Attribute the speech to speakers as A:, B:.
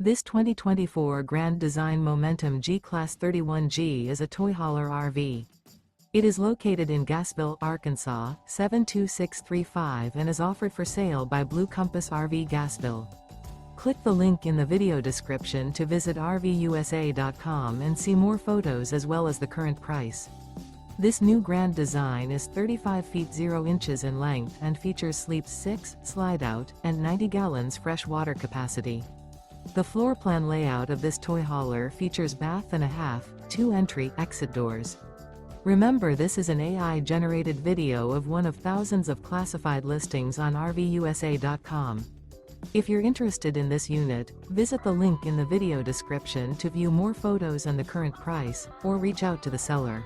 A: This 2024 Grand Design Momentum G-Class 31G is a toy hauler RV. It is located in Gassville, Arkansas, 72635 and is offered for sale by Blue Compass RV Gassville. Click the link in the video description to visit RVUSA.com and see more photos as well as the current price. This new grand design is 35 feet 0 inches in length and features sleeps 6, slide-out, and 90 gallons fresh water capacity. The floor plan layout of this toy hauler features bath and a half, 2 entry/exit doors. Remember, this is an AI-generated video of one of thousands of classified listings on RVUSA.com. If you're interested in this unit, visit the link in the video description to view more photos and the current price, or reach out to the seller.